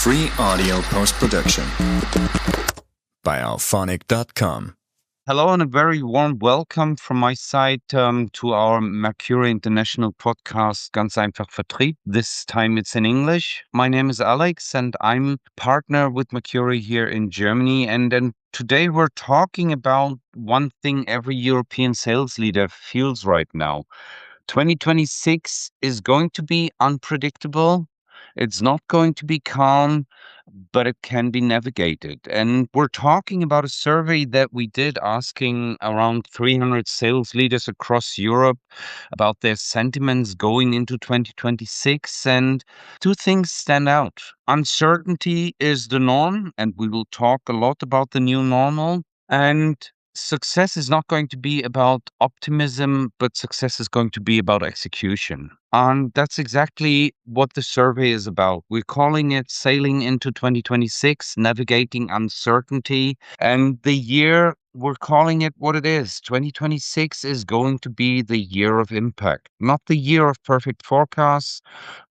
Free audio post-production by alphonic.com. Hello and a very warm welcome from my side to our Mercuri International podcast, Ganz einfach Vertrieb. This time it's in English. My name is Alex and I'm partner with Mercuri here in Germany. And today we're talking about one thing every European sales leader feels right now. 2026 is going to be unpredictable. It's not going to be calm, but it can be navigated. And we're talking about a survey that we did asking around 300 sales leaders across Europe about their sentiments going into 2026. And two things stand out. Uncertainty is the norm, and we will talk a lot about the new normal. And success is not going to be about optimism, but success is going to be about execution. And that's exactly what the survey is about. We're calling it Sailing into 2026, Navigating Uncertainty. And the year, we're calling it what it is. 2026 is going to be the year of impact, not the year of perfect forecasts,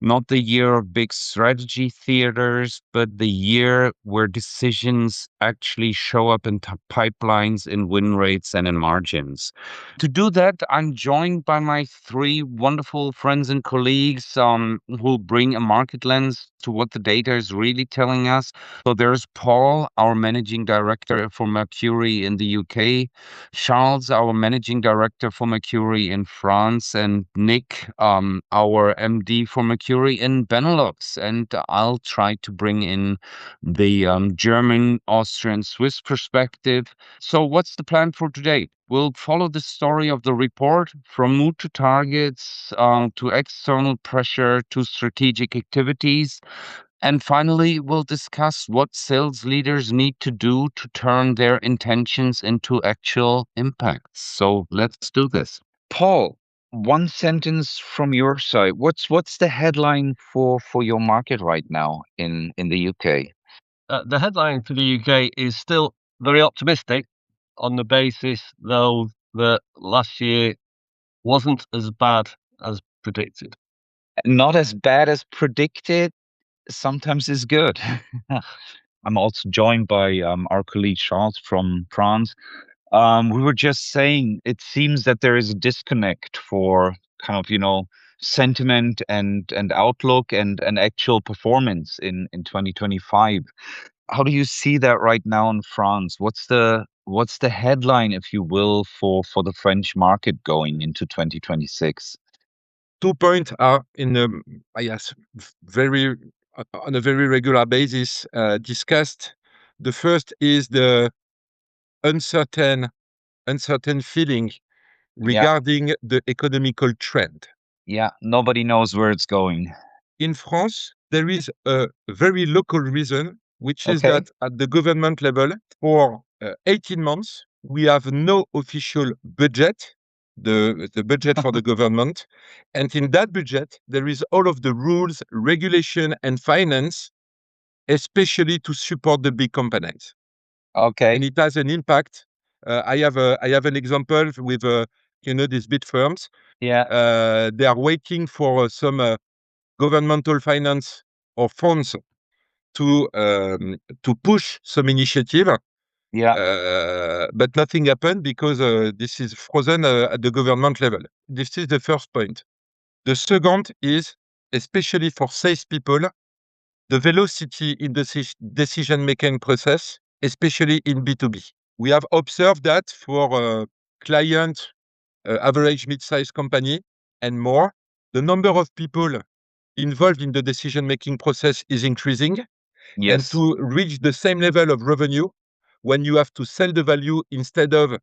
not the year of big strategy theaters, but the year where decisions actually show up in pipelines, in win rates, and in margins. To do that, I'm joined by my three wonderful friends and colleagues who bring a market lens to what the data is really telling us. So there's Paul, our managing director for Mercuri in the UK, Charles, our managing director for Mercuri in France, and Nick, our MD for Mercuri in Benelux. And I'll try to bring in the German, Austrian, Swiss perspective. So what's the plan for today? We'll follow the story of the report from mood to targets, to external pressure, to strategic activities. And finally, we'll discuss what sales leaders need to do to turn their intentions into actual impacts. So let's do this. Paul, one sentence from your side. What's the headline for your market right now in the UK? The headline for the UK is still very optimistic on the basis, though, that last year wasn't as bad as predicted. Not as bad as predicted. Sometimes is good. I'm also joined by our colleague Charles from France. We were just saying it seems that there is a disconnect for kind of, sentiment and outlook and actual performance in 2025. How do you see that right now in France? What's the headline, if you will, for the French market going into 2026? 2 points are very on a very regular basis discussed. The first is the uncertain feeling regarding the economical trend. Yeah, nobody knows where it's going. In France, there is a very local reason, which is that at the government level, for 18 months, we have no official budget, the budget for the government. And in that budget, there is all of the rules, regulation, and finance, especially to support the big companies. Okay. And it has an impact. I have an example with these big firms. Yeah. They are waiting for some governmental finance or funds to push some initiative. Yeah. But nothing happened because this is frozen at the government level. This is the first point. The second is, especially for salespeople, the velocity in the decision-making process, especially in B2B. We have observed that for client, average mid-sized company and more, the number of people involved in the decision-making process is increasing. Yes. And to reach the same level of revenue, when you have to sell the value instead of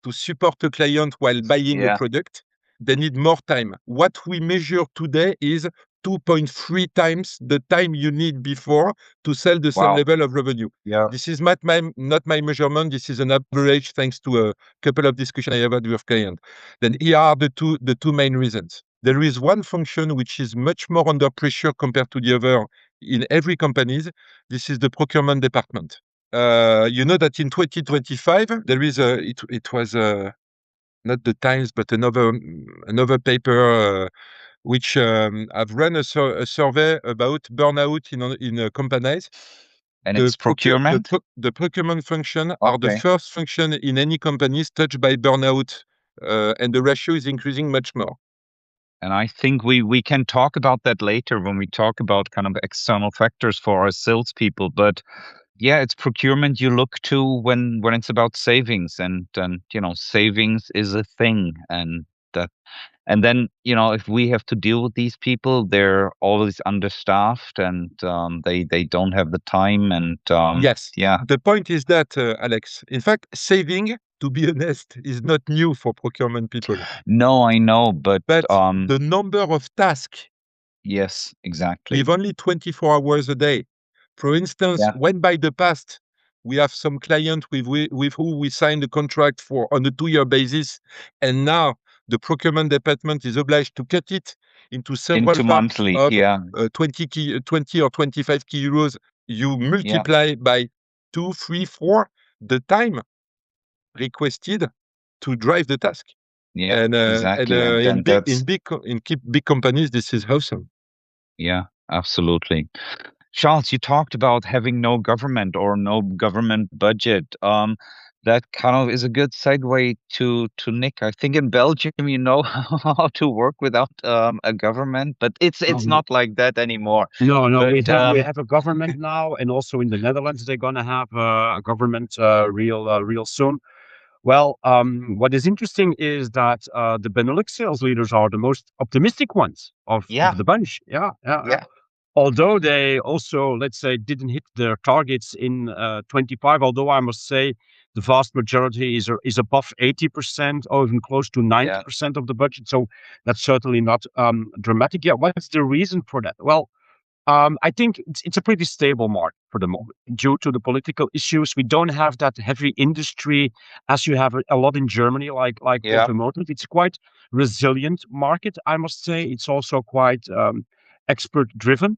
to support a client while buying a product, they need more time. What we measure today is 2.3 times the time you need before to sell the same level of revenue. Yeah. This is not my measurement. This is an average thanks to a couple of discussions I have had with clients. Then here are the two main reasons. There is one function which is much more under pressure compared to the other in every company. This is the procurement department. You know that in 2025 there is it was not the Times but another paper which have run a survey about burnout in companies. And it's procurement? The procurement function are the first function in any companies touched by burnout, and the ratio is increasing much more. And I think we can talk about that later when we talk about kind of external factors for our salespeople. But yeah, it's procurement you look to when it's about savings, and savings is a thing, and then if we have to deal with these people, they're always understaffed, and they don't have the time, and Yes. yeah. The point is that, Alex, in fact, saving, to be honest, is not new for procurement people. No, I know, but the number of tasks yes, exactly. with only 24 hours a day. For instance, Yeah. when by the past we have some client with who we signed a contract for on a 2-year basis, and now the procurement department is obliged to cut it into several parts monthly, of yeah. 20 or 25 key euros. You multiply by 2, 3, 4 the time requested to drive the task. Yeah, And exactly. And in big companies, this is awesome. Yeah, absolutely. Charles, you talked about having no government or no government budget. That kind of is a good segue to Nick. I think in Belgium, you know how to work without a government, but it's not like that anymore. No, But, we have a government now, and also in the Netherlands, they're going to have a government real soon. Well, what is interesting is that the Benelux sales leaders are the most optimistic ones of the bunch. Yeah. Although they also, let's say, didn't hit their targets in 25, although I must say the vast majority is above 80% or even close to 90% of the budget. So that's certainly not dramatic. Yeah, what's the reason for that? Well, I think it's a pretty stable market for the moment. Due to the political issues, we don't have that heavy industry as you have a lot in Germany, like automotive. It's quite resilient market, I must say. It's also quite expert driven.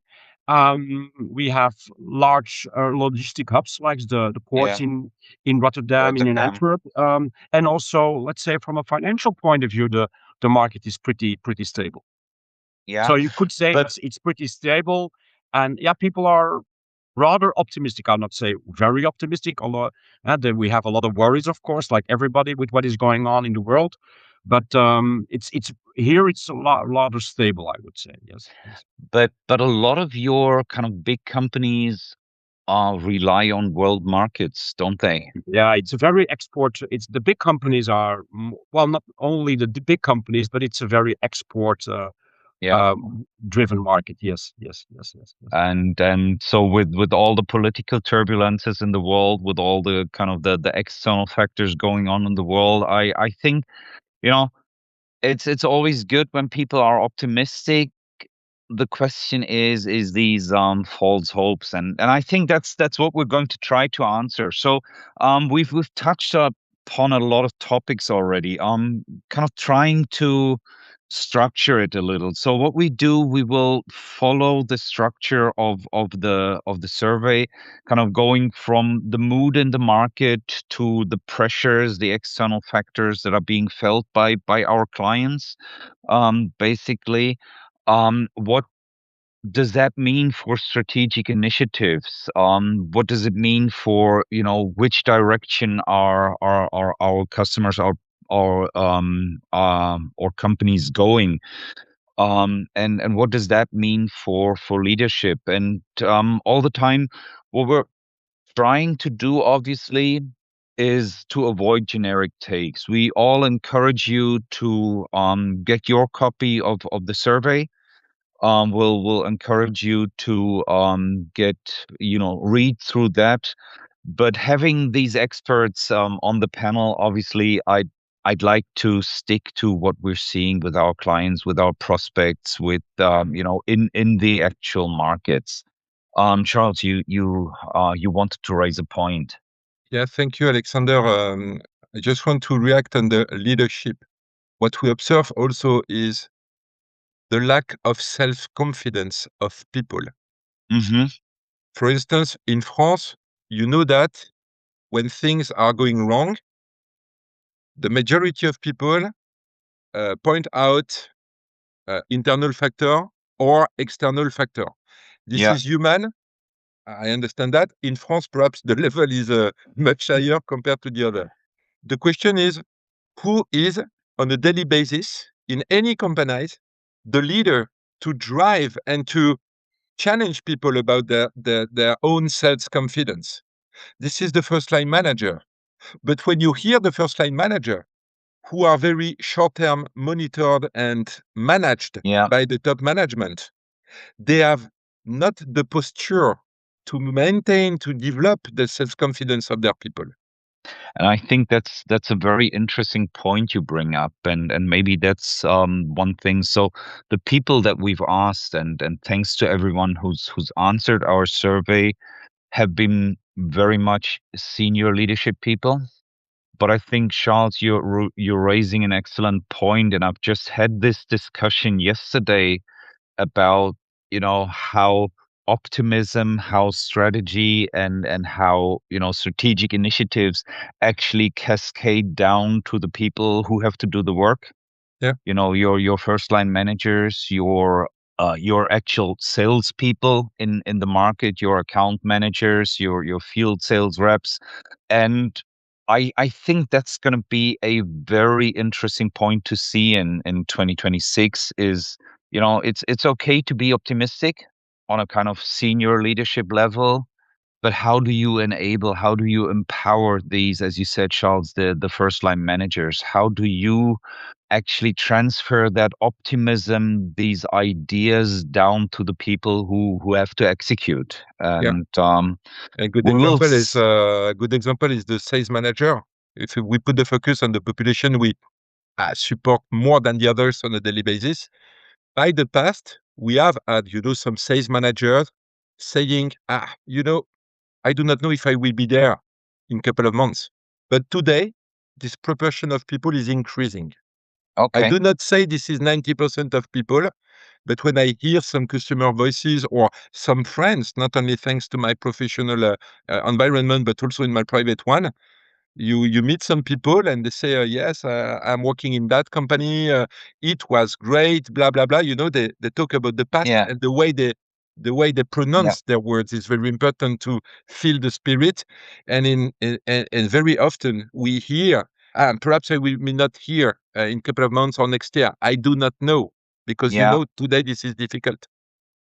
We have large logistic hubs like the ports in Rotterdam, in Antwerp, and also, let's say, from a financial point of view, the market is pretty stable. Yeah. So you could say it's pretty stable, and yeah, people are rather optimistic. I'll not say very optimistic, although then we have a lot of worries, of course, like everybody with what is going on in the world. But it's a rather stable, I would say. Yes. But a lot of your kind of big companies rely on world markets, don't they? Yeah, it's a very export. It's the big companies are not only the big companies, but it's a very export. Driven market. Yes. And so with all the political turbulences in the world, with all the kind of the external factors going on in the world, I think, it's always good when people are optimistic. The question is these false hopes, and I think that's what we're going to try to answer. So we've touched upon a lot of topics already. Kind of trying to structure it a little. So what we do, we will follow the structure of the survey, kind of going from the mood in the market to the pressures, the external factors that are being felt by our clients. Basically, what does that mean for strategic initiatives? What does it mean for, which direction are our customers, or companies going? And what does that mean for leadership? And all the time, what we're trying to do, obviously, is to avoid generic takes. We all encourage you to get your copy of the survey. We'll encourage you to read through that. But having these experts on the panel, obviously, I'd like to stick to what we're seeing with our clients, with our prospects, with in the actual markets. Charles, you wanted to raise a point. Yeah, thank you, Alexander. I just want to react on the leadership. What we observe also is the lack of self-confidence of people. Mm-hmm. For instance, in France, you know that when things are going wrong, the majority of people point out internal factor or external factor. This Yeah. is human. I understand that. In France, perhaps the level is much higher compared to the other. The question is, who is on a daily basis in any companies the leader to drive and to challenge people about their own self-confidence? This is the first line manager. But when you hear the first line manager, who are very short-term monitored and managed Yeah. by the top management, they have not the posture to maintain, to develop the self-confidence of their people. And I think that's a very interesting point you bring up, and maybe that's one thing. So the people that we've asked, and thanks to everyone who's answered our survey, have been very much senior leadership people. But I think, Charles, you're raising an excellent point, and I've just had this discussion yesterday about, how optimism, how strategy, and how, strategic initiatives actually cascade down to the people who have to do the work. Yeah. Your first line managers, your actual salespeople in the market, your account managers, your field sales reps. And I think that's going to be a very interesting point to see in 2026 is, it's okay to be optimistic on a kind of senior leadership level, but how do you empower these, as you said, Charles, the first line managers? How do you actually transfer that optimism, these ideas down to the people who have to execute? And A good we will example is the sales manager. If we put the focus on the population we support more than the others on a daily basis, by the past, we have had, some sales managers saying, I do not know if I will be there in a couple of months. But today, this proportion of people is increasing. I Okay. do not say this is 90% of people, but when I hear some customer voices or some friends, not only thanks to my professional environment, but also in my private one, you meet some people and they say, yes, I'm working in that company. It was great, blah, blah, blah. They talk about the past, Yeah. and the way they pronounce their words is very important to feel the spirit. And and very often we hear, perhaps I will not hear in a couple of months or next year. I do not know, because Yeah. today this is difficult.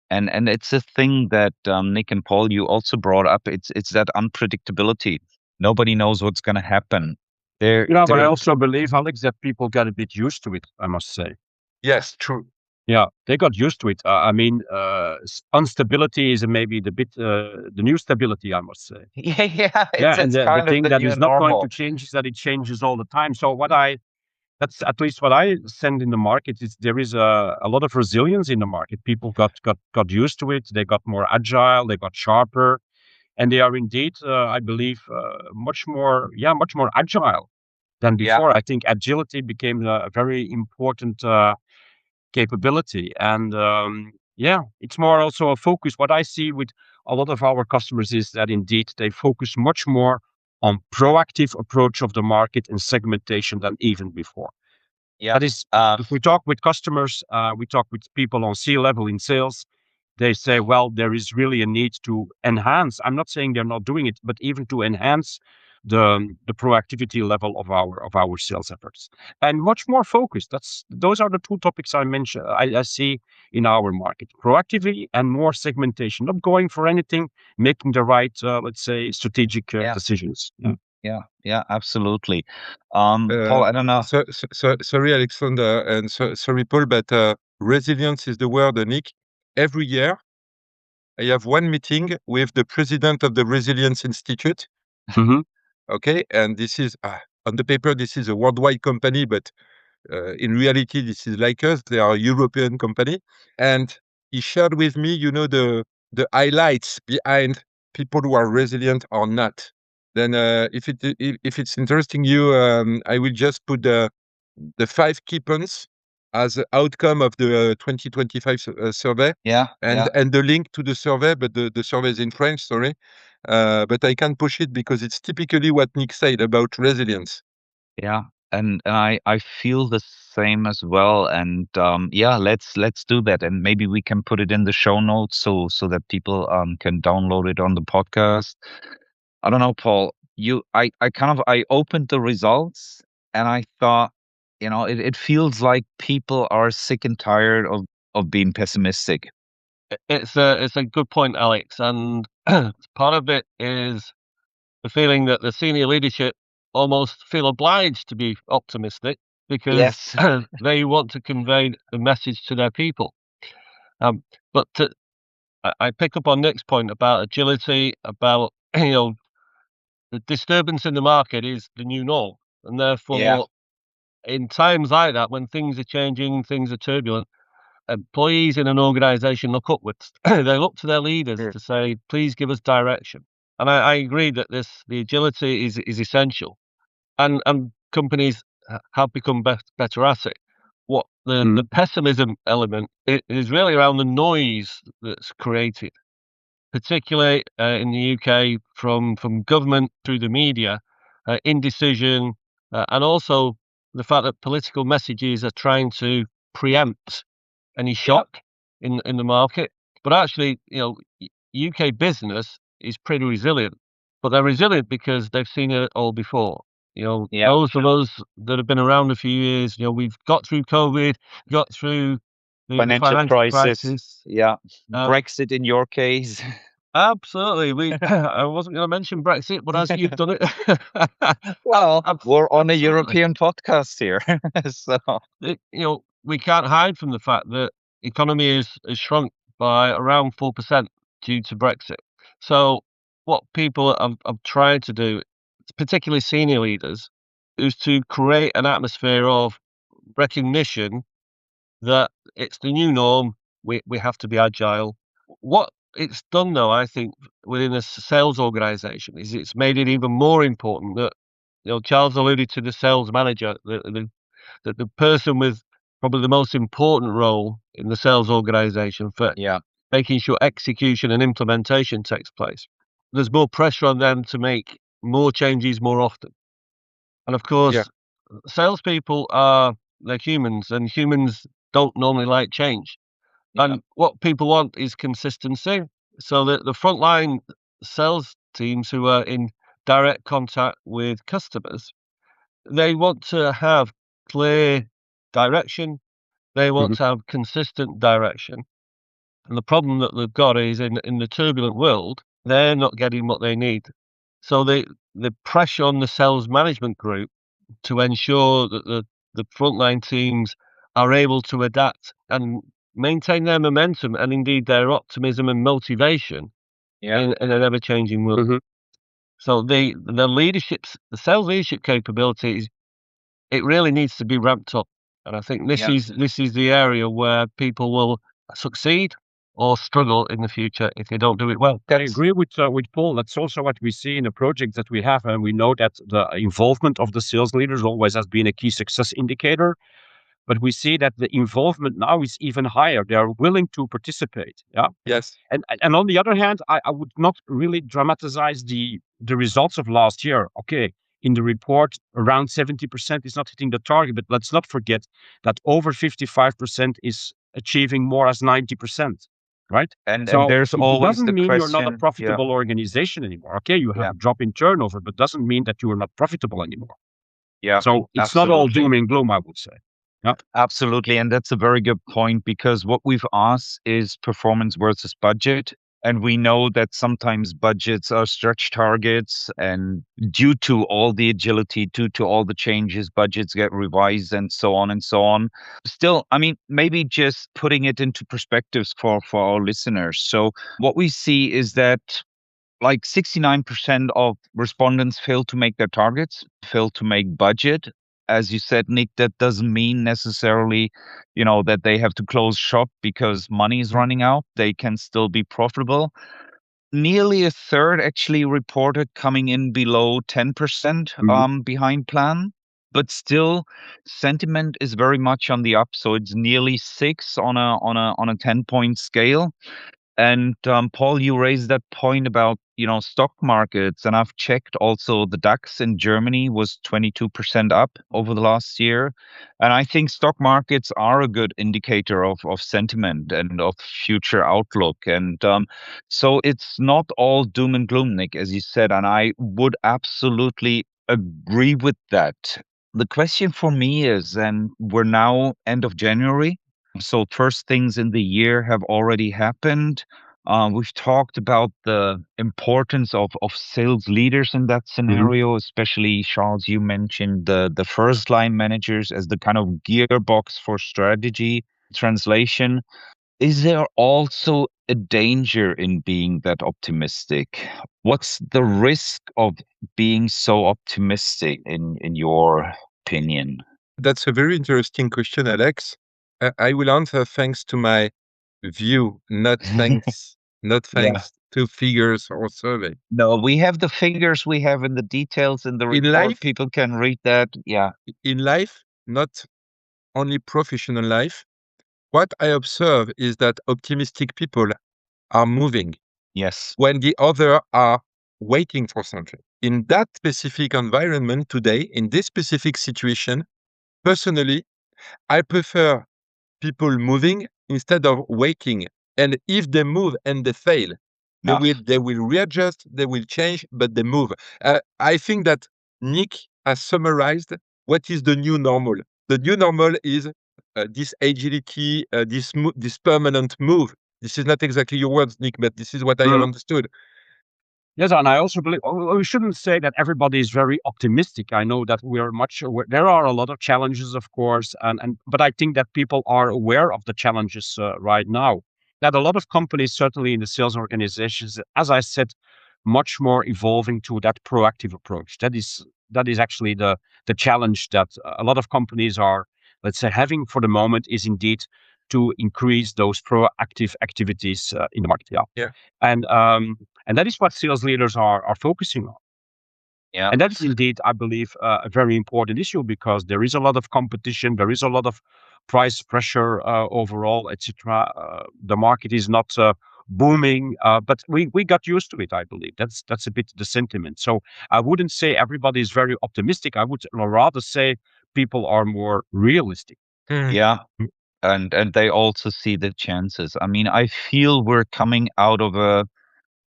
And it's a thing that Nick and Paul, you also brought up. It's that unpredictability. Nobody knows what's going to happen. But I also believe, Alex, that people got a bit used to it, I must say. Yes, true. Yeah, they got used to it. Instability is maybe the new stability, I must say. It's the thing that is not going normal. to change is that it changes all the time. So that's at least what I send in the market is there is a lot of resilience in the market. People got used to it. They got more agile. They got sharper, and they are indeed, I believe, much more agile than before. I think agility became a very important capability, and it's more also a focus. What I see with a lot of our customers is that indeed they focus much more on proactive approach of the market and segmentation than even before. That is, if we talk with customers, we talk with people on C-level in sales, they say, well, there is really a need to enhance. I'm not saying they're not doing it, but even to enhance the proactivity level of our sales efforts, and much more focused. Those are the two topics I mentioned. I see in our market: proactivity and more segmentation. Not going for anything, making the right, let's say, strategic decisions. Yeah, absolutely. Paul, I don't know. Sorry, Alexander, and sorry, Paul, but resilience is the word, Nick. Every year, I have one meeting with the president of the Resilience Institute. Mm-hmm. Okay, and this is on the paper, this is a worldwide company, but in reality, this is like us. They are a European company, and he shared with me, the highlights behind people who are resilient or not. Then, if it's interesting you, I will just put the 5 key points as the outcome of the 2025 survey. And the link to the survey, but the survey is in French, sorry. But I can push it because it's typically what Nick said about resilience. Yeah. and I feel the same as well. And yeah, let's do that, and maybe we can put it in the show notes so that people can download it on the podcast. I don't know, Paul. I opened the results and I thought, it feels like people are sick and tired of being pessimistic. It's a good point, Alex, and part of it is the feeling that the senior leadership almost feel obliged to be optimistic because Yes. they want to convey the message to their people. But I pick up on Nick's point about agility, about the disturbance in the market is the new norm, and therefore, in times like that, when things are changing, things are turbulent, employees in an organisation look upwards. They look to their leaders Sure. to say, "Please give us direction." And I agree that the agility is essential, and companies have become better at it. What the pessimism element is really around the noise that's created, particularly in the UK from government through the media, indecision, and also the fact that political messages are trying to preempt any shock in the market. But actually, UK business is pretty resilient, but they're resilient because they've seen it all before. Yeah. Those of us that have been around a few years, we've got through COVID, got through the Financial financial crisis. Yeah. Uh, Brexit in your case. Absolutely. I wasn't going to mention Brexit, but as you've done it, Well, we're on a absolutely. European podcast here. So We can't hide from the fact that economy has shrunk by around 4% due to Brexit. So what people have tried to do, particularly senior leaders, is to create an atmosphere of recognition that it's the new norm. We have to be agile. What it's done, though, I think, within a sales organization is it's made it even more important that, Charles alluded to the sales manager, the person with probably the most important role in the sales organization for yeah. making sure execution and implementation takes place. There's more pressure on them to make more changes more often. And of Yeah. course, salespeople they're humans, and humans don't normally like change. Yeah. And what people want is consistency. So the frontline sales teams who are in direct contact with customers, they want to have clear direction. They want to have consistent direction. And the problem that they've got is in the turbulent world, they're not getting what they need. So the pressure on the sales management group to ensure that the frontline teams are able to adapt and maintain their momentum and indeed their optimism and motivation Yeah. in an ever-changing world. So the sales leadership capabilities, it really needs to be ramped up. And I think this Yeah. is the area where people will succeed or struggle in the future if they don't do it well. I agree with Paul. That's also what we see in the projects that we have, and we know that the involvement of the sales leaders always has been a key success indicator. But we see that the involvement now is even higher. They are willing to participate. Yeah. Yes. And on the other hand, I would not really dramatize the results of last year. Okay, in the report, around 70% is not hitting the target, but let's not forget that over 55% is achieving more as 90%. Right? And So there's it always doesn't the mean you're not a question. Yeah. profitable organization anymore. Okay, you have Yeah. a drop in turnover, but doesn't mean that you are not profitable anymore. Yeah. So it's not all Absolutely. doom and gloom, I would say. Yeah. Absolutely. And that's a very good point, because what we've asked is performance versus budget. And we know that sometimes budgets are stretch targets, and due to all the agility, due to all the changes, budgets get revised and so on and so on. Still, I mean, maybe just putting it into perspectives for our listeners. So what we see is that like 69% of respondents fail to make their targets, fail to make budget. As you said, Nick, that doesn't mean necessarily, that they have to close shop because money is running out. They can still be profitable. Nearly a third actually reported coming in below 10% behind plan. But still, sentiment is very much on the up. So it's nearly 6 on a 10-point scale. And Paul, you raised that point about, stock markets, and I've checked also the DAX in Germany was 22% up over the last year. And I think stock markets are a good indicator of sentiment and of future outlook. And so it's not all doom and gloom, Nick, as you said, and I would absolutely agree with that. The question for me is, and we're now end of January, so first things in the year have already happened. We've talked about the importance of sales leaders in that scenario, especially Charles, you mentioned the first line managers as the kind of gearbox for strategy translation. Is there also a danger in being that optimistic? What's the risk of being so optimistic in your opinion? That's a very interesting question, Alex. I will answer thanks to my view, not thanks, not Yeah. thanks to figures or survey. No, we have the figures, we have in the details in the In report. life, People can read that. Yeah. in life, not only professional life, what I observe is that optimistic people are moving Yes. when the other are waiting for something. In that specific environment today, in this specific situation, personally, I prefer people moving instead of waiting. And if they move and they fail, they will readjust, they will change, but they move. I think that Nick has summarized what is the new normal. The new normal is this agility, this permanent move. This is not exactly your words, Nick, but this is what I have understood. Yes, and I also believe we shouldn't say that everybody is very optimistic. I know that we are there are a lot of challenges, of course, but I think that people are aware of the challenges right now. That a lot of companies, certainly in the sales organizations, as I said, much more evolving to that proactive approach. That is actually the challenge that a lot of companies are, let's say, having for the moment is indeed to increase those proactive activities in the market. Yeah. Yeah. And that is what sales leaders are focusing on. Yeah. And that is indeed, I believe, a very important issue because there is a lot of competition, there is a lot of price pressure overall, etc. The market is not booming, but we got used to it. I believe that's a bit the sentiment. So I wouldn't say everybody is very optimistic. I would rather say people are more realistic. Yeah. And they also see the chances. I mean, I feel we're coming out of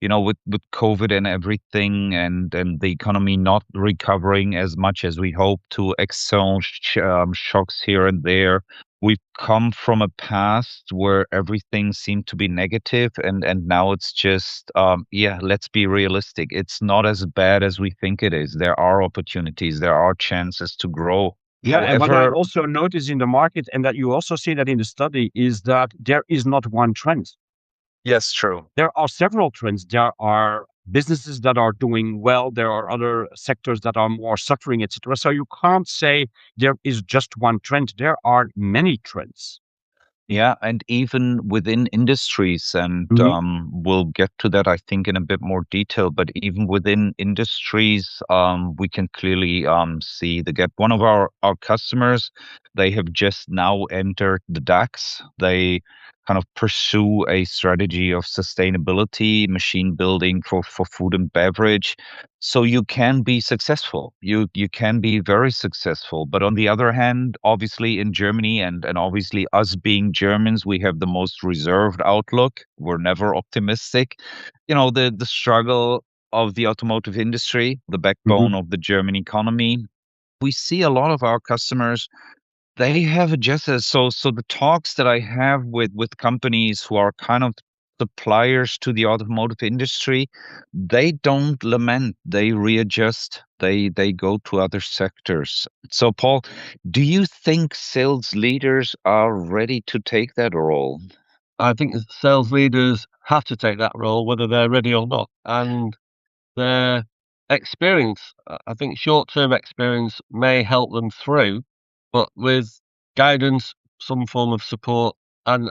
with COVID and everything, and the economy not recovering as much as we hope to, external shocks here and there. We've come from a past where everything seemed to be negative, and now it's just, let's be realistic. It's not as bad as we think it is. There are opportunities, there are chances to grow. Yeah, and what I However, also notice in the market, and that you also see that in the study, is that there is not one trend. yes, true. There are several trends. There are businesses that are doing well. There are other sectors that are more suffering, etc. So you can't say there is just one trend. There are many trends. Yeah, and even within industries, and we'll get to that, I think, in a bit more detail. But even within industries, we can clearly see the gap. One of our customers, they have just now entered the DAX. They kind of pursue a strategy of sustainability, machine building for food and beverage. So you can be successful. You can be very successful. But on the other hand, obviously in Germany and obviously us being Germans, we have the most reserved outlook. We're never optimistic. The struggle of the automotive industry, the backbone of the German economy. We see a lot of our customers, they have adjusted. So the talks that I have with companies who are kind of suppliers to the automotive industry, they don't lament, they readjust, they go to other sectors. So Paul, do you think sales leaders are ready to take that role? I think the sales leaders have to take that role, whether they're ready or not. And their experience, I think short-term experience may help them through, but with guidance, some form of support, and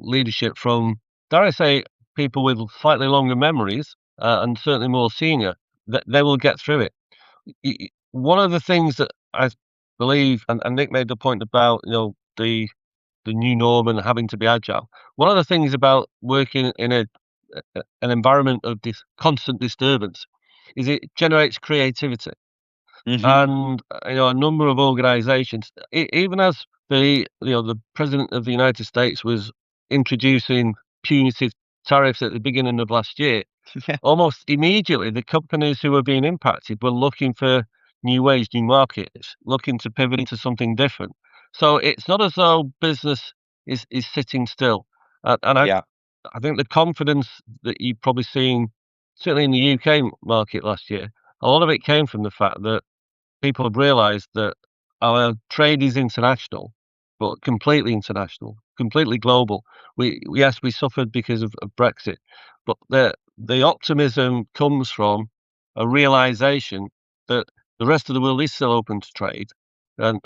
leadership from, dare I say, people with slightly longer memories and certainly more senior, that they will get through it. One of the things that I believe, and Nick made the point about the new norm and having to be agile. One of the things about working in a an environment of this constant disturbance is it generates creativity. And a number of organizations, even as the president of the United States was introducing punitive tariffs at the beginning of last year, almost immediately the companies who were being impacted were looking for new ways, new markets, looking to pivot into something different. So it's not as though business is sitting still. And I think the confidence that you've probably seen, certainly in the UK market last year, a lot of it came from the fact that people have realized that our trade is international, but completely international, completely global. Yes, we suffered because of Brexit, but the optimism comes from a realization that the rest of the world is still open to trade, and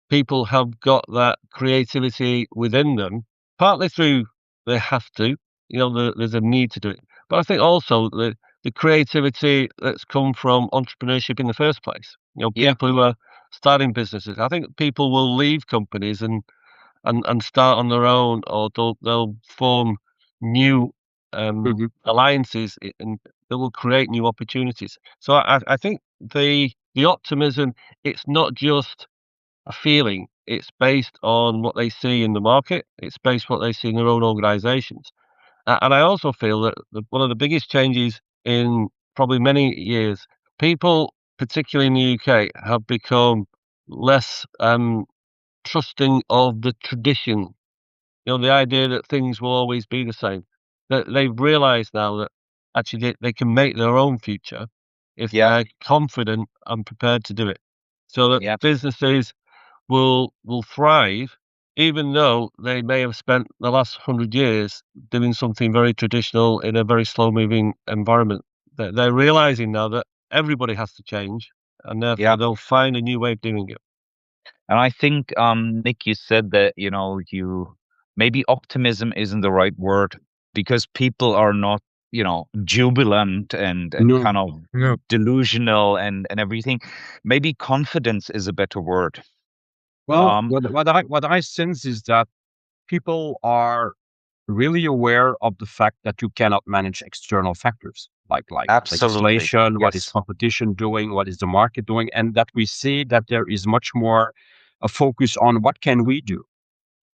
people have got that creativity within them, partly through they have to, there's a need to do it. But I think also the creativity that's come from entrepreneurship in the first place. People who are starting businesses. I think people will leave companies and start on their own, or they'll form new alliances, and they will create new opportunities. So I think the optimism, it's not just a feeling. It's based on what they see in the market. It's based on what they see in their own organizations. And I also feel that one of the biggest changes in probably many years, people, particularly in the UK, have become less trusting of the tradition. The idea that things will always be the same. That they've realised now that actually they can make their own future if they're confident and prepared to do it. So that businesses will thrive, even though they may have spent the last 100 years doing something very traditional in a very slow-moving environment. They're realizing now that everybody has to change, and therefore they'll find a new way of doing it. And I think, Nick, you said that, you maybe optimism isn't the right word because people are not, jubilant and kind of delusional and everything. Maybe confidence is a better word. Well, what I sense is that people are really aware of the fact that you cannot manage external factors like legislation, what is competition doing, what is the market doing, and that we see that there is much more a focus on what can we do.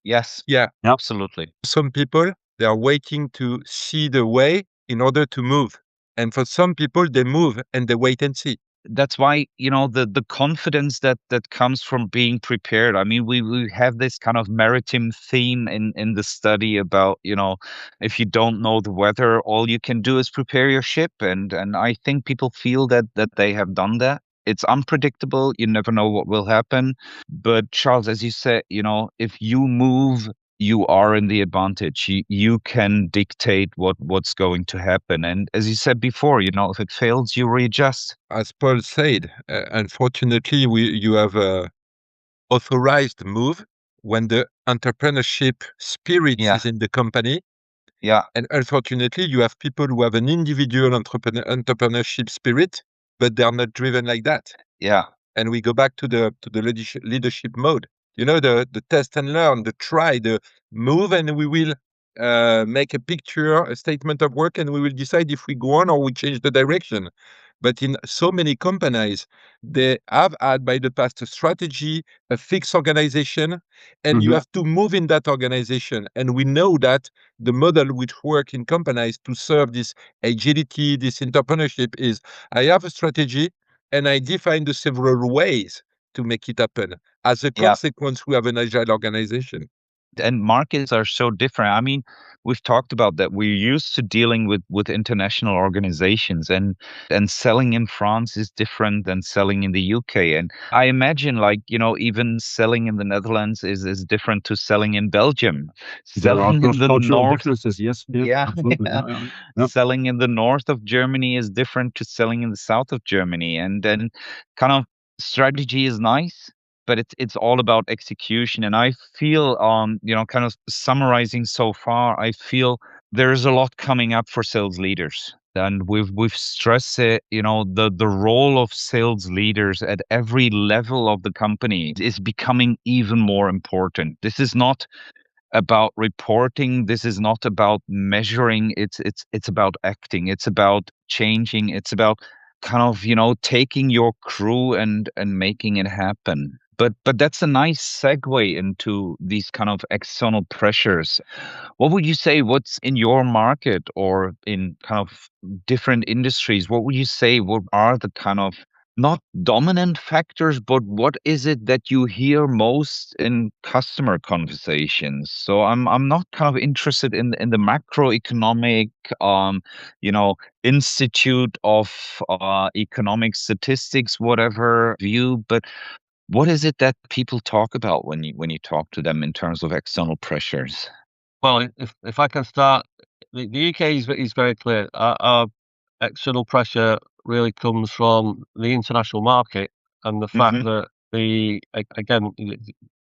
Yes. Yeah. Absolutely. Some people, they are waiting to see the way in order to move. And for some people, they move and they wait and see. That's why, the confidence that comes from being prepared. I mean, we have this kind of maritime theme in the study about, if you don't know the weather, all you can do is prepare your ship. And I think people feel that they have done that. It's unpredictable. You never know what will happen. But Charles, as you said, if you move, you are in the advantage. You can dictate what's going to happen. And as you said before, if it fails, you readjust. As Paul said, unfortunately, you have a authorized move when the entrepreneurship spirit is in the company. Yeah. And unfortunately, you have people who have an individual entrepreneurship spirit, but they are not driven like that. Yeah. And we go back to the leadership mode. The test and learn, the try, the move, and we will make a picture, a statement of work, and we will decide if we go on or we change the direction. But in so many companies, they have had by the past a strategy, a fixed organization, and you have to move in that organization. And we know that the model which work in companies to serve this agility, this entrepreneurship is, I have a strategy and I define the several ways to make it happen. As a consequence, we have an agile organization. And markets are so different. I mean, we've talked about that. We're used to dealing with international organizations, and selling in France is different than selling in the UK. And I imagine, even selling in the Netherlands is different to selling in Belgium. Selling in the north, differences, yes. Absolutely. Selling in the north of Germany is different to selling in the south of Germany. And then kind of strategy is nice, but it's all about execution. And I feel, kind of summarizing so far, I feel there's a lot coming up for sales leaders. And we've stressed it, the role of sales leaders at every level of the company is becoming even more important. This is not about reporting. This is not about measuring. It's about acting. It's about changing. It's about kind of, taking your crew and making it happen. But that's a nice segue into these kind of external pressures. What would you say, what's in your market or in kind of different industries? What would you say, what are the kind of not dominant factors, but what is it that you hear most in customer conversations? So I'm not kind of interested in the macroeconomic, you know, Institute of Economic Statistics, whatever view, but what is it that people talk about when you talk to them in terms of external pressures? Well, if I can start, the UK is very clear. Our external pressure really comes from the international market and the fact Hmm. that again,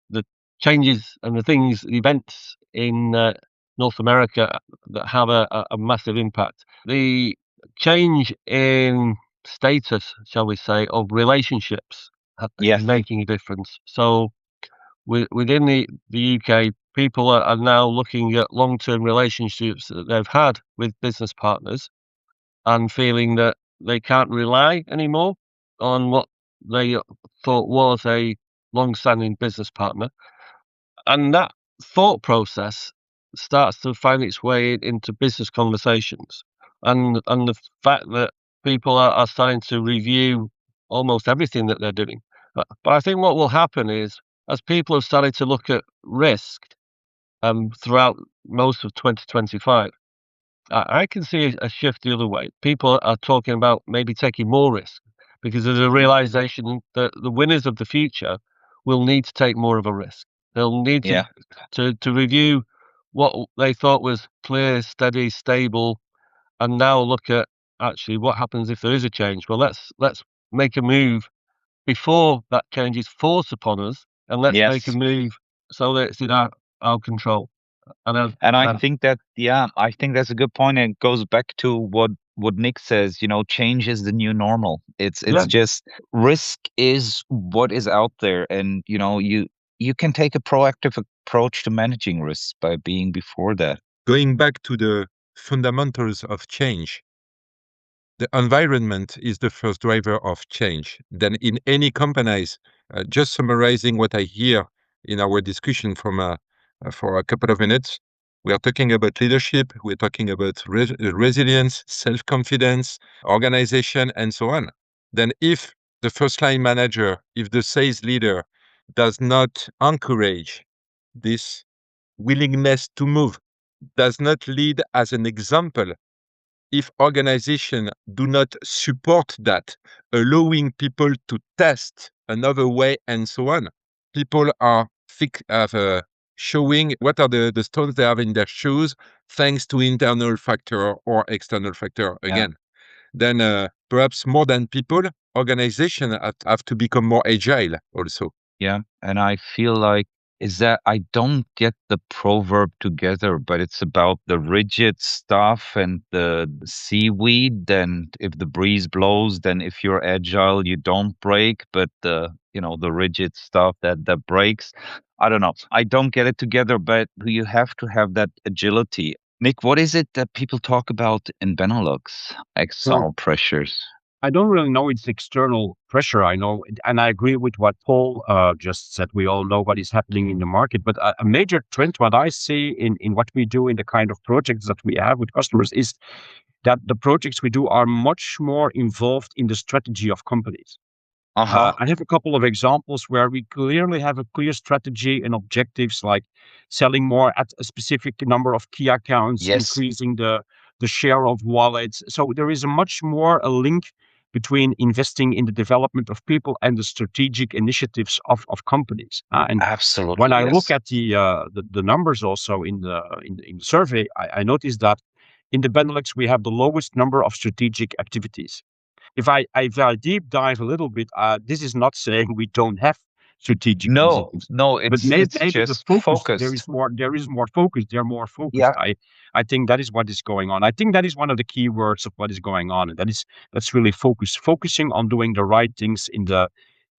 the changes and the events in North America that have a massive impact. The change in status, shall we say, of relationships is Yes. making a difference. So within the UK, people are now looking at long-term relationships that they've had with business partners and feeling that they can't rely anymore on what they thought was a long-standing business partner. And that thought process starts to find its way into business conversations. And the fact that people are starting to review almost everything that they're doing. But I think what will happen is, as people have started to look at risk throughout most of 2025, I can see a shift the other way. People are talking about maybe taking more risk because there's a realization that the winners of the future will need to take more of a risk. They'll need Yeah. to review what they thought was clear, steady, stable, and now look at actually what happens if there is a change. Well, let's make a move before that change is forced upon us, and let's make a Yes. move so that it's in our control. And And I then think that, yeah, I think that's a good point. And it goes back to what Nick says, change is the new normal. It's yeah, just risk is what is out there. And, you can take a proactive approach to managing risks by being before that. Going back to the fundamentals of change, the environment is the first driver of change. Then, in any companies, just summarizing what I hear in our discussion for a couple of minutes, we are talking about leadership, we're talking about resilience, self-confidence, organization, and so on. Then, if the first line manager, if the sales leader does not encourage this willingness to move, does not lead as an example, if organizations do not support that, allowing people to test another way and so on, people are showing what are the stones they have in their shoes, thanks to internal factor or external factor Yeah. again. Then perhaps more than people, organizations have to become more agile also. Yeah. And I feel like is that I don't get the proverb together, but it's about the rigid stuff and the seaweed. Then if the breeze blows, then if you're agile, you don't break. But the rigid stuff that breaks. I don't know. I don't get it together, but you have to have that agility. Nick, what is it that people talk about in Benelux? Well, External pressures. I don't really know it's external pressure. I know, and I agree with what Paul just said. We all know what is happening in the market, but a major trend, what I see in what we do in the kind of projects that we have with customers, is that the projects we do are much more involved in the strategy of companies. Uh-huh. I have a couple of examples where we clearly have a clear strategy and objectives, like selling more at a specific number of key accounts, Yes. increasing the share of wallets. So there is a much more a link between investing in the development of people and the strategic initiatives of companies. And Absolutely. when I look Yes. at the numbers also in the survey, I noticed that in the Benelux we have the lowest number of strategic activities. If I deep dive a little bit, this is not saying we don't have strategic No, initiatives, no, but it's maybe the just focus focused. there is more focus. They're more focused. Yeah, I think that is what is going on. I think that is one of the key words of what is going on, and that's really focusing on doing the right things in the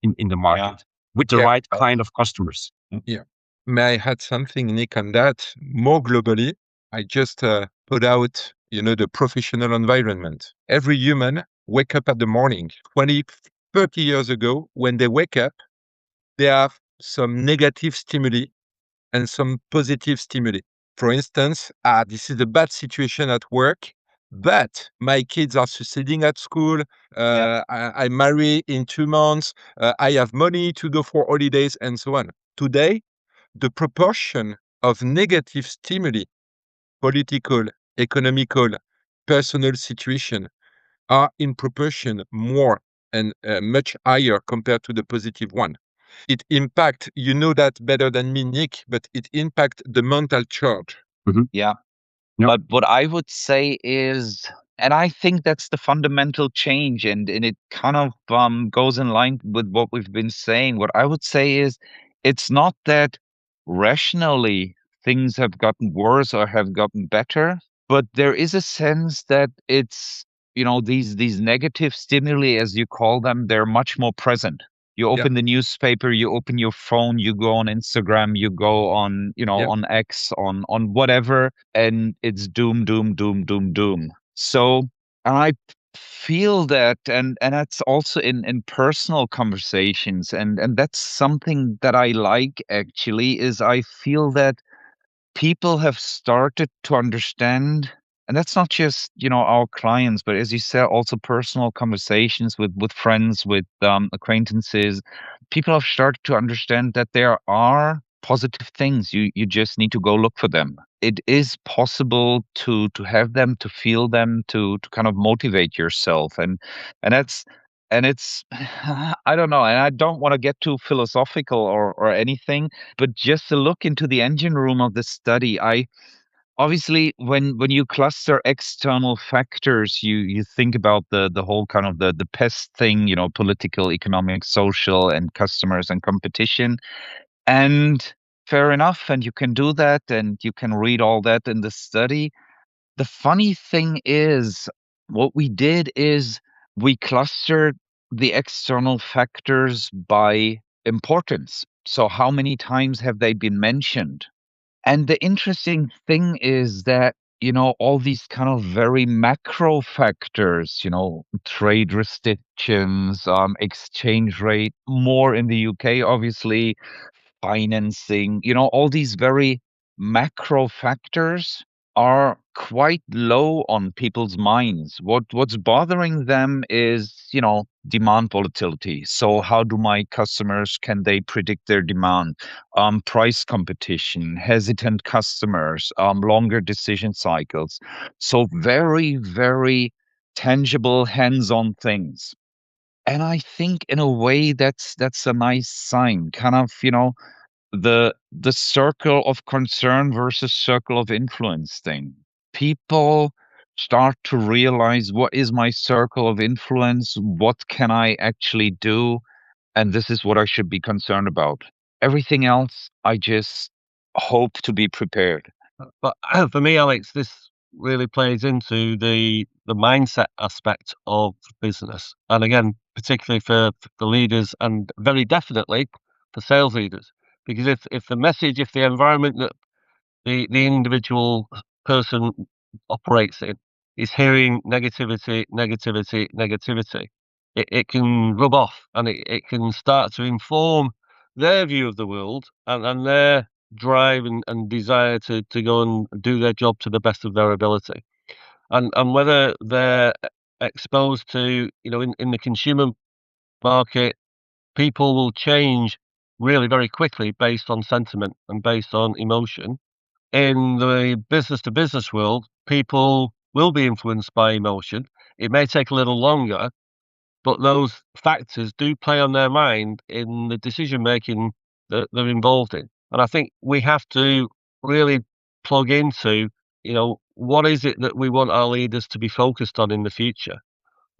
yeah, market with the Yeah, right kind of customers. yeah. May I add something, Nick, on that? More globally, I just put out, the professional environment. Every human wake up at the morning. 20, 30 years ago, when they wake up, they have some negative stimuli and some positive stimuli. For instance, this is a bad situation at work, but my kids are succeeding at school. I marry in 2 months. I have money to go for holidays and so on. Today, the proportion of negative stimuli, political, economical, personal situation, are in proportion more and much higher compared to the positive one. It impact, you know that better than me, Nick, but it impact the mental charge. Yeah. Yep. But what I would say is, and I think that's the fundamental change, and it kind of goes in line with what we've been saying. What I would say is, it's not that rationally things have gotten worse or have gotten better, but there is a sense that it's, these negative stimuli, as you call them, they're much more present. You Yeah. open the newspaper, you open your phone, you go on Instagram, you go on, Yeah. on X, on whatever, and it's doom, doom, doom, doom, doom. So I feel that, and that's also in personal conversations, and that's something that I like actually, is I feel that people have started to understand, and that's not just our clients, but as you said, also personal conversations with friends, with acquaintances. People have started to understand that there are positive things. You just need to go look for them. It is possible to have them, to feel them, to kind of motivate yourself, and that's and it's I don't know, and I don't want to get too philosophical or anything, but just to look into the engine room of the study, I obviously, when you cluster external factors, you think about the whole kind of the pest thing, political, economic, social, and customers and competition. And fair enough, and you can do that, and you can read all that in the study. The funny thing is, what we did is we clustered the external factors by importance. So, how many times have they been mentioned? And the interesting thing is that, all these kind of very macro factors, trade restrictions, exchange rate, more in the UK, obviously, financing, all these very macro factors are quite low on people's minds. What's bothering them is, demand volatility. So how do my customers, can they predict their demand? Price competition, hesitant customers, longer decision cycles. So very, very tangible, hands-on things. And I think in a way that's a nice sign, kind of, the circle of concern versus circle of influence thing. People start to realize, what is my circle of influence? What can I actually do? And this is what I should be concerned about. Everything else, I just hope to be prepared. But for me, Alex, this really plays into the mindset aspect of business, and again, particularly for the leaders, and very definitely for sales leaders, because if the message, if the environment that the individual person operates in is hearing negativity, negativity, negativity, it can rub off, and it can start to inform their view of the world, and their drive and desire to go and do their job to the best of their ability. And whether they're exposed to, in the consumer market, people will change really very quickly based on sentiment and based on emotion. In the business to business world, people will be influenced by emotion. It may take a little longer, but those factors do play on their mind in the decision making that they're involved in. And I think we have to really plug into, what is it that we want our leaders to be focused on in the future?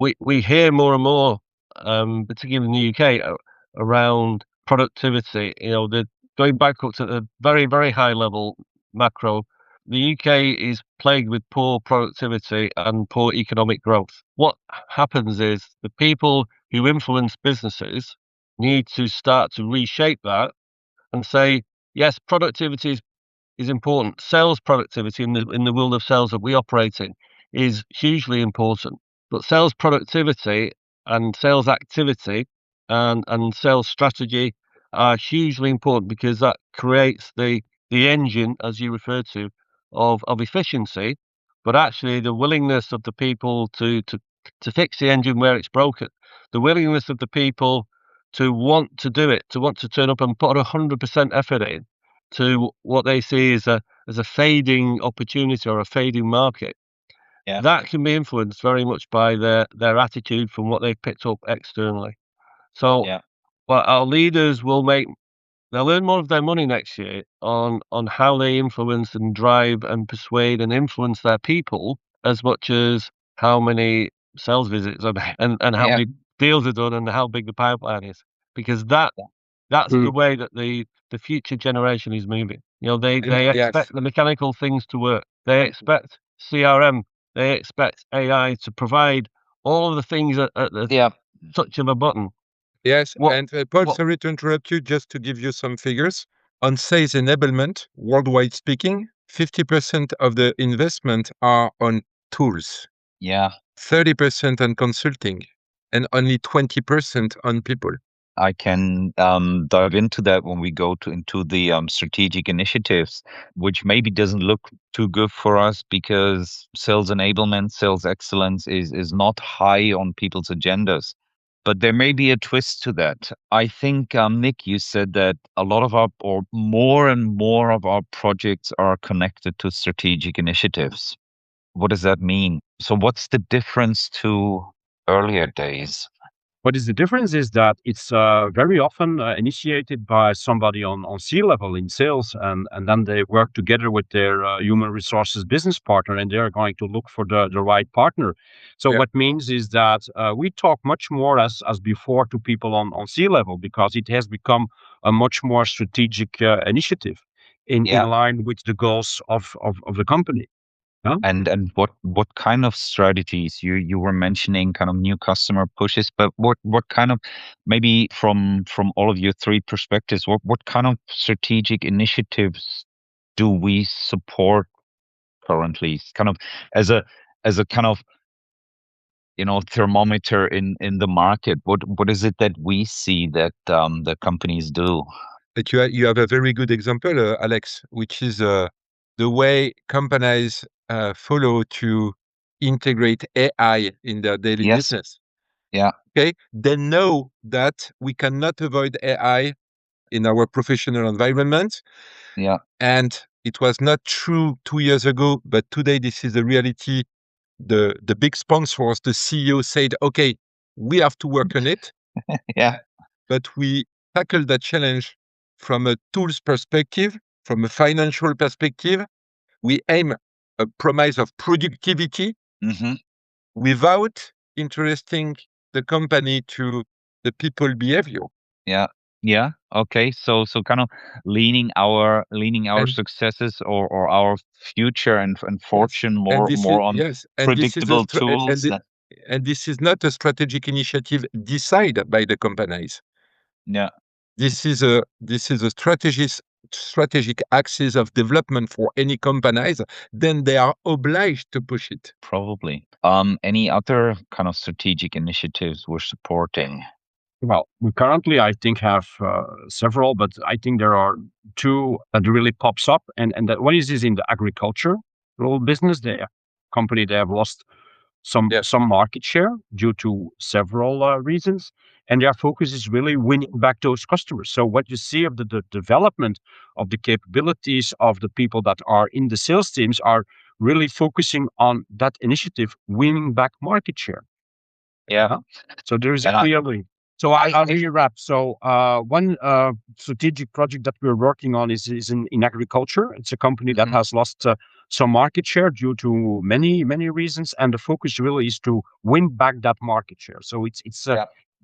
We hear more and more, particularly in the UK, around productivity. The going back up to the very, very high level macro, the UK is plagued with poor productivity and poor economic growth. What happens is the people who influence businesses need to start to reshape that and say, yes, productivity is important. Sales productivity in the world of sales that we operate in is hugely important. But sales productivity and sales activity and sales strategy are hugely important because that creates the engine, as you referred to, of efficiency, but actually the willingness of the people to fix the engine where it's broken, the willingness of the people to want to do it, to want to turn up and put 100% effort in to what they see as a fading opportunity or a fading market. Yeah. That can be influenced very much by their attitude from what they've picked up externally. So, Yeah. well, our leaders they'll earn more of their money next year on how they influence and drive and persuade and influence their people as much as how many sales visits and how Yeah. many deals are done and how big the pipeline is. Because that's the way that the future generation is moving. You know, they Yes. expect the mechanical things to work. They expect CRM. They expect AI to provide all of the things at the Yeah. touch of a button. Yes, What and Paul, what sorry to interrupt you, just to give you some figures. On sales enablement, worldwide speaking, 50% of the investment are on tools, Yeah. 30% on consulting, and only 20% on people. I can dive into that when we go into the strategic initiatives, which maybe doesn't look too good for us because sales enablement, sales excellence is not high on people's agendas. But there may be a twist to that. I think, Nick, you said that a lot of or more and more of our projects are connected to strategic initiatives. What does that mean? So what's the difference to earlier days? What is the difference is that it's very often initiated by somebody on C-level in sales, and then they work together with their human resources business partner, and they're going to look for the right partner. So Yeah. what means is that we talk much more as before to people on C-level because it has become a much more strategic initiative in line with the goals of the company. Yeah? And what kind of strategies you were mentioning, kind of new customer pushes, but what kind of, maybe from all of your three perspectives, what kind of strategic initiatives do we support currently? Kind of as a kind of, thermometer in the market. What is it that we see that the companies do? But you have a very good example, Alex, which is the way companies follow to integrate AI in their daily Yes. business. Yeah. Okay, they know that we cannot avoid AI in our professional environment, Yeah. and it was not true 2 years ago, but today this is the reality. The big sponsors, the CEO said, "Okay, we have to work on it," Yeah. but we tackle that challenge from a tools perspective, from a financial perspective. We aim a promise of productivity Mm-hmm. without interesting the company to the people behavior. Yeah. Yeah. Okay. So kind of leaning our And successes or our future and yes, fortune and this is more on yes, and this is a predictable tools. and this is not a strategic initiative decided by the companies. Yeah. This is a strategic axis of development for any companies. Then they are obliged to push it. Probably. Any other kind of strategic initiatives we're supporting? Well, we currently, I think, have several, but I think there are two that really pops up, and that one is in the agricultural business. The company, they have lost some market share due to several reasons, and their focus is really winning back those customers. So what you see of the development of the capabilities of the people that are in the sales teams are really focusing on that initiative, winning back market share. Yeah. So there is a And clear link. So I'll really wrap. So one strategic project that we're working on is in agriculture. It's a company that has lost some market share due to many reasons, and the focus really is to win back that market share. So it's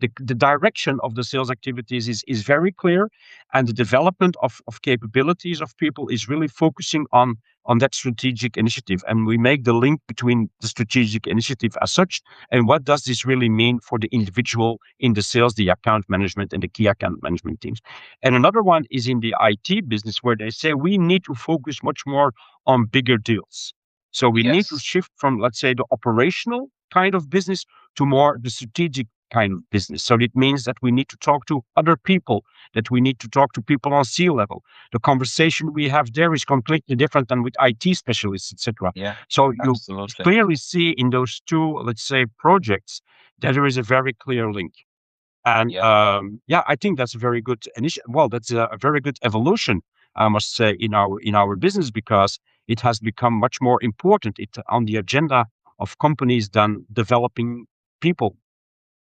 the direction of the sales activities is very clear, and the development of capabilities of people is really focusing on that strategic initiative. And we make the link between the strategic initiative as such and what does this really mean for the individual in the sales, the account management, and the key account management teams. And another one is in the IT business, where they say we need to focus much more on bigger deals. So we need to Yes. shift from, let's say, the operational kind of business to more the strategic kind of business. So it means that we need to talk to other people, that we need to talk to people on C-level. The conversation we have there is completely different than with IT specialists, etc. Yeah, So you absolutely. clearly see in those two, let's say, projects that there is a very clear link. And Yeah. I think that's a very good Well, that's a very good evolution, I must say, in our business, because it has become much more important on the agenda of companies than developing people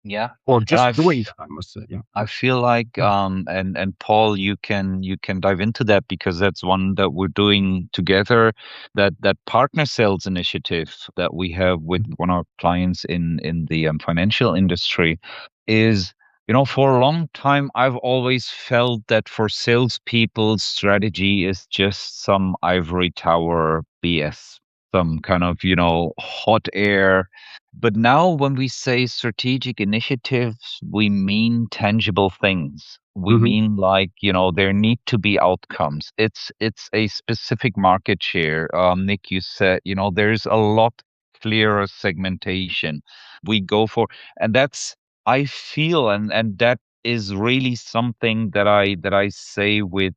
Yeah. or And just doing that, I must say. Yeah. I feel like and Paul, you can dive into that, because that's one that we're doing together, that partner sales initiative that we have with one of our clients in the financial industry is, for a long time I've always felt that for salespeople, strategy is just some ivory tower BS, some kind of, hot air. But now when we say strategic initiatives, we mean tangible things. We Hmm. mean, like, there need to be outcomes. It's a specific market share. Nick, you said, there's a lot clearer segmentation we go for. And that's, I feel, and that is really something that I say with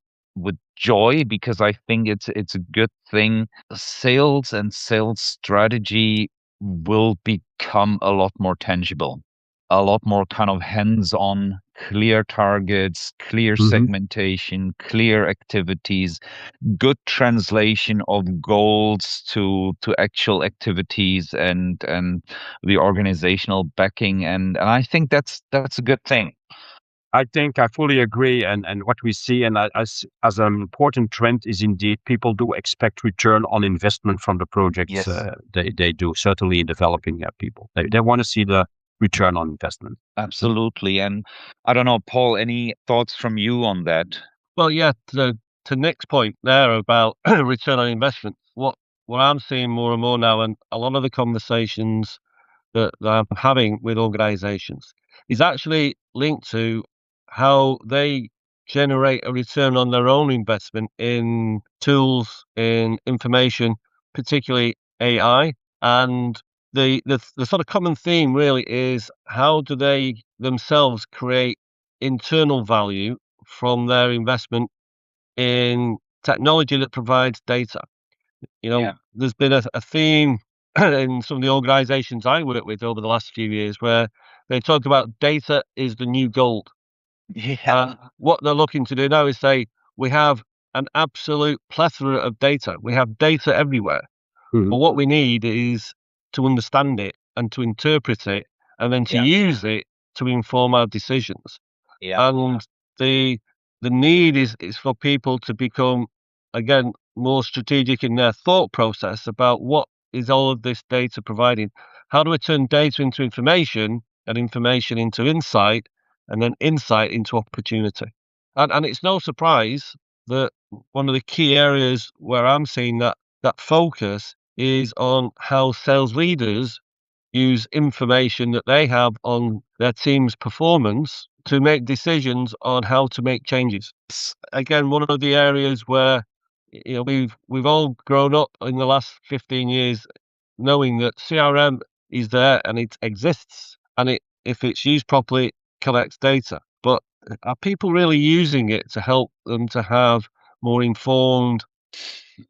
joy, because I think it's a good thing. Sales and sales strategy will become a lot more tangible, a lot more kind of hands-on, clear targets, clear Hmm. segmentation, clear activities, good translation of goals to actual activities, and the organizational backing, and I think that's a good thing. I think I fully agree. And what we see, and as an important trend, is indeed people do expect return on investment from the projects Yes, they do, certainly in developing people. They want to see the return on investment. absolutely. And I don't know, Paul, any thoughts from you on that? Well, yeah, to Nick's point there about return on investment, what I'm seeing more and more now, and a lot of the conversations that I'm having with organizations is actually linked to how they generate a return on their own investment in tools, in information, particularly AI. And the sort of common theme really is, how do they themselves create internal value from their investment in technology that provides data? Yeah. There's been a theme in some of the organizations I work with over the last few years where they talk about data is the new gold. Yeah. What they're looking to do now is say, we have an absolute plethora of data. We have data everywhere. Mhm. But what we need is to understand it and to interpret it and then to Yeah. use it to inform our decisions. Yeah. And the need is for people to become, again, more strategic in their thought process about what is all of this data providing. How do I turn data into information and information into insight, and then insight into opportunity? And it's no surprise that one of the key areas where I'm seeing that focus is on how sales leaders use information that they have on their team's performance to make decisions on how to make changes. It's, again, one of the areas where we've all grown up in the last 15 years knowing that CRM is there and it exists, and if it's used properly, it collects data. But are people really using it to help them to have more informed,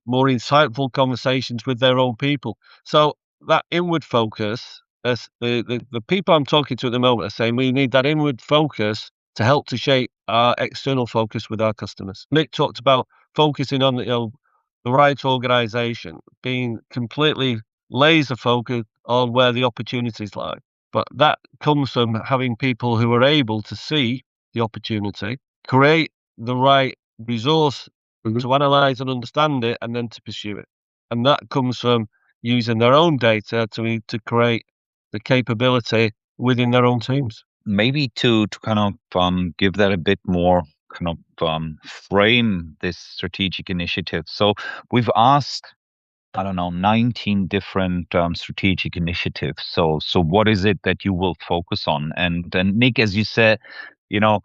more insightful conversations with their own people? So that inward focus, as the people I'm talking to at the moment are saying, we need that inward focus to help to shape our external focus with our customers. Nick talked about focusing on the right organization, being completely laser focused on where the opportunities lie. But that comes from having people who are able to see the opportunity, create the right resource Mhm. to analyze and understand it, and then to pursue it. And that comes from using their own data to create the capability within their own teams. maybe to kind of give that a bit more kind of frame this strategic initiative. So we've asked, I don't know, 19 different strategic initiatives. So what is it that you will focus on? And Nick, as you said, you know,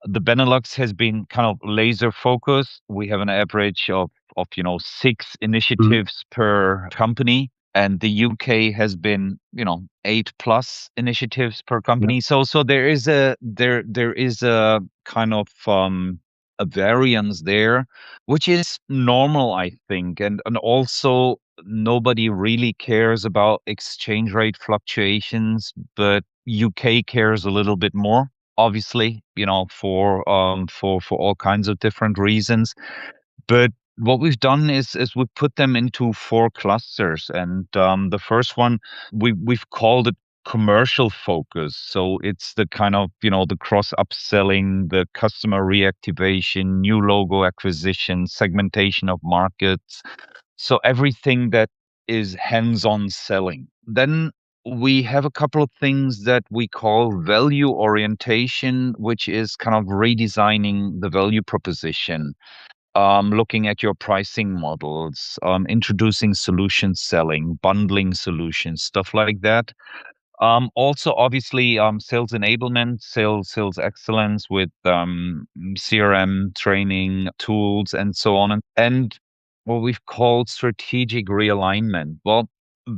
the Benelux has been kind of laser focused. We have an average of 6 initiatives per company. And the UK has been, 8+ initiatives per company. So there is a kind of a variance there, which is normal, I think. And also nobody really cares about exchange rate fluctuations, but UK cares a little bit more, obviously, for all kinds of different reasons. But what we've done is we put them into 4 clusters, and the first one we've called it commercial focus. So it's the kind of the cross upselling, the customer reactivation, new logo acquisition, segmentation of markets. So everything that is hands-on selling. Then we have a couple of things that we call value orientation, which is kind of redesigning the value proposition, looking at your pricing models, introducing solution selling, bundling solutions, stuff like that. Also, obviously, sales enablement, sales excellence with CRM training tools and so on, and what we've called strategic realignment. Well,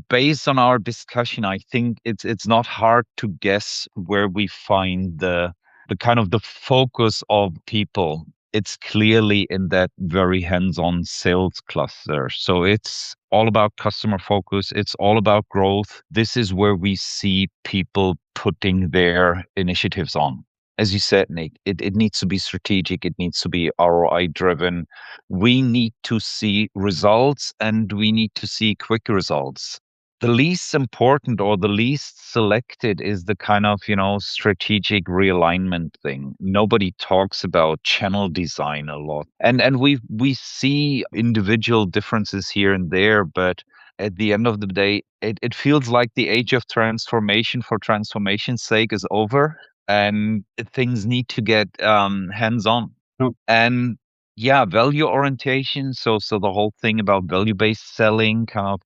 based on our discussion, I think it's not hard to guess where we find the kind of the focus of people. It's clearly in that very hands-on sales cluster. So it's all about customer focus. It's all about growth. This is where we see people putting their initiatives on. As you said, Nick, it needs to be strategic. It needs to be ROI driven. We need to see results, and we need to see quick results. The least important or the least selected is the kind of, strategic realignment thing. Nobody talks about channel design a lot. And we see individual differences here and there, but at the end of the day, it feels like the age of transformation for transformation's sake is over, and things need to get hands-on. Oh. And yeah, value orientation. So the whole thing about value-based selling, kind of.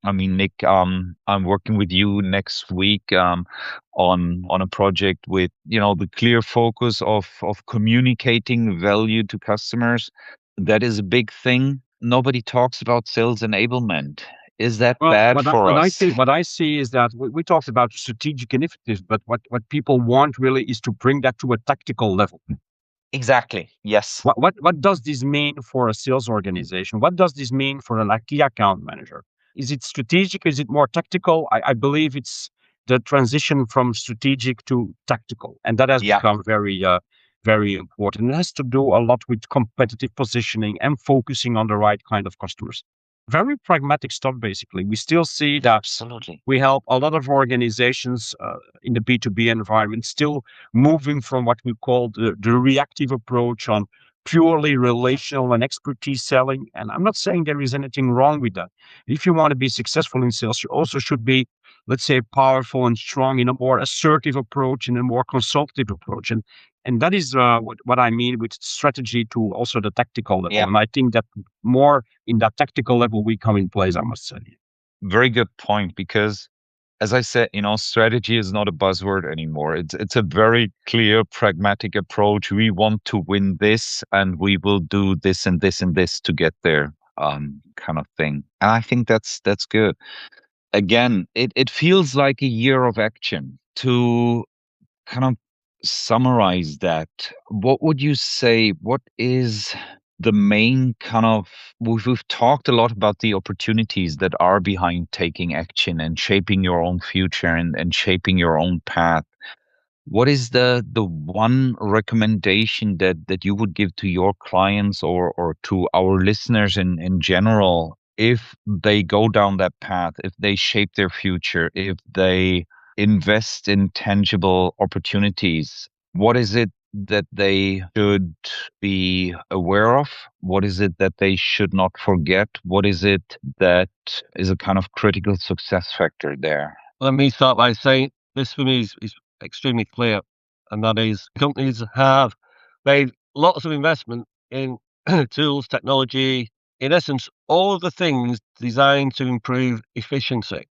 I mean, Nick, I'm working with you next week on a project with the clear focus of communicating value to customers. That is a big thing. Nobody talks about sales enablement. Is that bad for what us? what I see is that we talked about strategic initiatives, but what people want really is to bring that to a tactical level. Exactly. Yes. What does this mean for a sales organization? What does this mean for a key account manager? Is it strategic? Is it more tactical? I believe it's the transition from strategic to tactical, and that has become very important. It has to do a lot with competitive positioning and focusing on the right kind of customers. Very pragmatic stuff, basically. We still see that Absolutely. we help a lot of organizations in the B2B environment still moving from what we call the reactive approach on purely relational and expertise selling. And I'm not saying there is anything wrong with that. If you want to be successful in sales, you also should be, let's say, powerful and strong in a more assertive approach, in a more consultative approach. And that is what I mean with strategy to also the tactical level. Yeah. And I think that more in that tactical level we come in place, I must say. Very good point, because as I said, strategy is not a buzzword anymore. It's a very clear, pragmatic approach. We want to win this, and we will do this and this and this to get there, kind of thing. And I think that's good. Again, it feels like a year of action. To kind of summarize that, what would you say? What is the main kind of, we've talked a lot about the opportunities that are behind taking action and shaping your own future and shaping your own path. What is the one recommendation that you would give to your clients or to our listeners in general, if they go down that path, if they shape their future, if they invest in tangible opportunities? What is it that they should be aware of? What is it that they should not forget? What is it that is a kind of critical success factor there? Let me start by saying this for me is extremely clear, and that is companies have made lots of investment in tools, technology, in essence, all of the things designed to improve efficiency.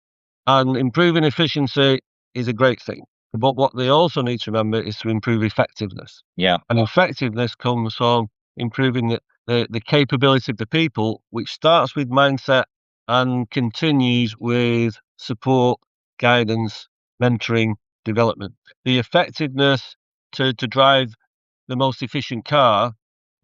And improving efficiency is a great thing. But what they also need to remember is to improve effectiveness. Yeah, And effectiveness comes from improving the capability of the people, which starts with mindset and continues with support, guidance, mentoring, development. The effectiveness to drive the most efficient car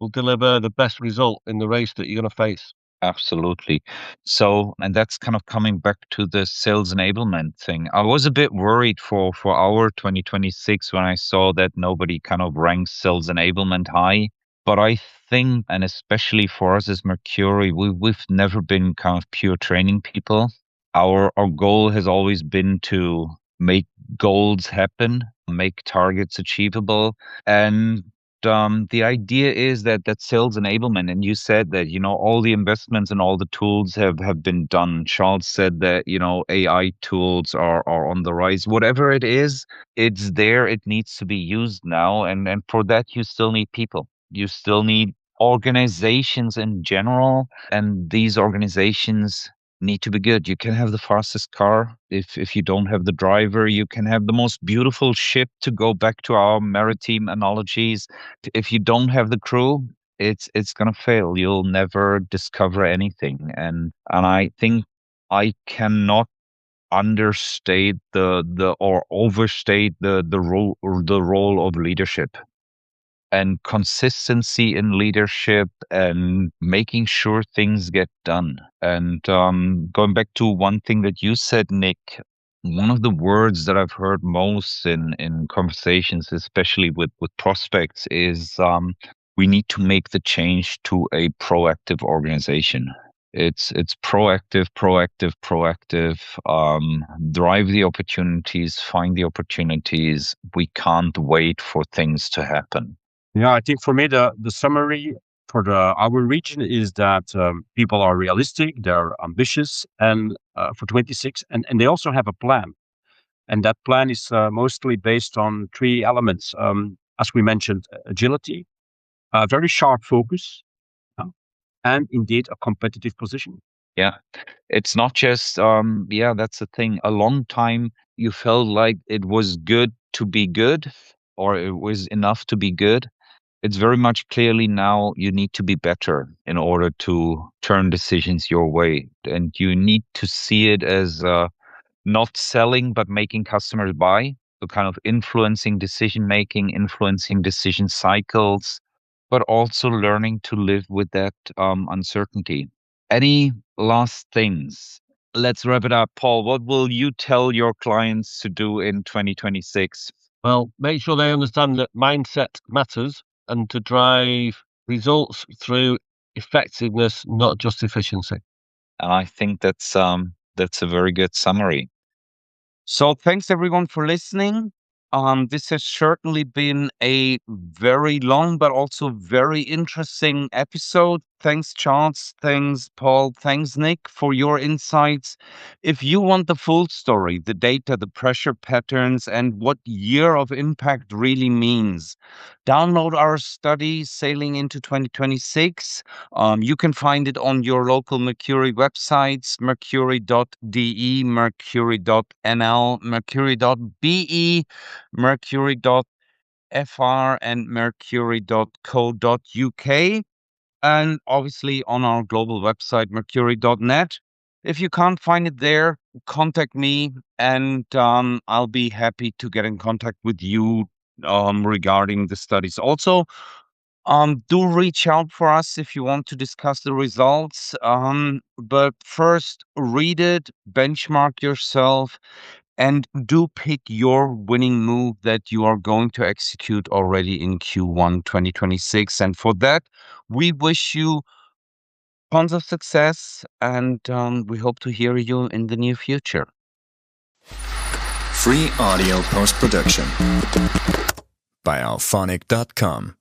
will deliver the best result in the race that you're going to face. absolutely. So, and that's kind of coming back to the sales enablement thing. I was a bit worried for our 2026 when I saw that nobody kind of ranks sales enablement high. But I think, and especially for us as Mercuri, we've never been kind of pure training people. Our goal has always been to make goals happen, make targets achievable, and the idea is that sales enablement, and you said that, all the investments and all the tools have been done. Charles said that, AI tools are on the rise. Whatever it is, it's there. It needs to be used now. And for that, you still need people. You still need organizations in general. And these organizations need to be good. You can have the fastest car. If you don't have the driver, you can have the most beautiful ship, to go back to our maritime analogies. If you don't have the crew, it's gonna fail. You'll never discover anything. And I think I cannot understate or overstate the role of leadership and consistency in leadership and making sure things get done. And going back to one thing that you said, Nick, one of the words that I've heard most in conversations, especially with prospects, is we need to make the change to a proactive organization. It's proactive. Drive the opportunities, find the opportunities. We can't wait for things to happen. Yeah, I think for me, the summary for our region is that people are realistic, they're ambitious, and for 26, and they also have a plan. And that plan is mostly based on three elements. As we mentioned, agility, a very sharp focus, and indeed a competitive position. Yeah, it's not just, that's the thing. A long time you felt like it was good to be good, or it was enough to be good. It's very much clearly now you need to be better in order to turn decisions your way. And you need to see it as not selling, but making customers buy. So kind of influencing decision making, influencing decision cycles, but also learning to live with that uncertainty. Any last things? Let's wrap it up. Paul, what will you tell your clients to do in 2026? Well, make sure they understand that mindset matters, and to drive results through effectiveness, not just efficiency. And I think that's a very good summary. So thanks everyone for listening. This has certainly been a very long but also very interesting episode. Thanks, Charles. Thanks, Paul. Thanks, Nick, for your insights. If you want the full story, the data, the pressure patterns, and what year of impact really means, download our study, Sailing into 2026. You can find it on your local Mercuri websites, mercuri.de, mercuri.nl, mercuri.be, mercuri.fr, and mercuri.co.uk. And obviously on our global website, mercuri.net. If you can't find it there, contact me, and I'll be happy to get in contact with you regarding the studies. Also, do reach out for us if you want to discuss the results. But first, read it, benchmark yourself, and do pick your winning move that you are going to execute already in Q1 2026. And for that, we wish you tons of success, and we hope to hear you in the near future. Free audio post-production by alphonic.com.